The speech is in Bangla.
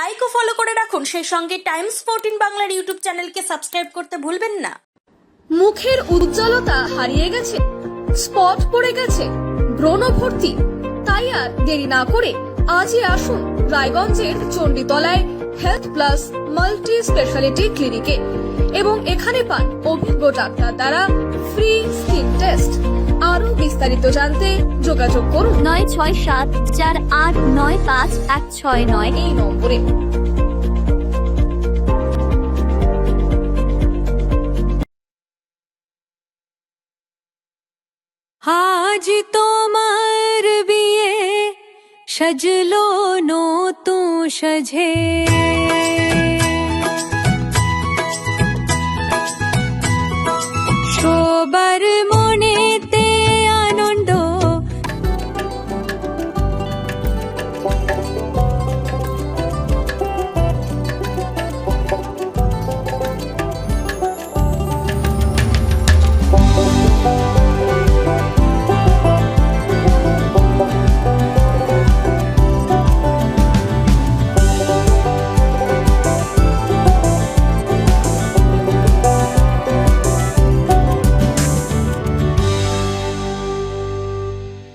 লাইক ও ফলো করে রাখুন, সেই সঙ্গে টাইমস 14 বাংলার ইউটিউব চ্যানেলকে সাবস্ক্রাইব করতে ভুলবেন না। মুখের উজ্জ্বলতা হারিয়ে গেছে, স্পট পড়ে গেছে, ব্রণ ভর্তি, তাই আর দেরি না করে আজই আসুন রায়গঞ্জের চণ্ডীতলায় হেলথ প্লাস মাল্টি স্পেশালিটি ক্লিনিকে এবং এখানে পান অভিজ্ঞ ডাক্তার দ্বারা ফ্রি স্কিন টেস্ট। আরো বিস্তারিত জানতে যোগাযোগ করুন 9674895169 এই নম্বরে। আজ তোমার বিয়ে সাজলো নতুন সাজে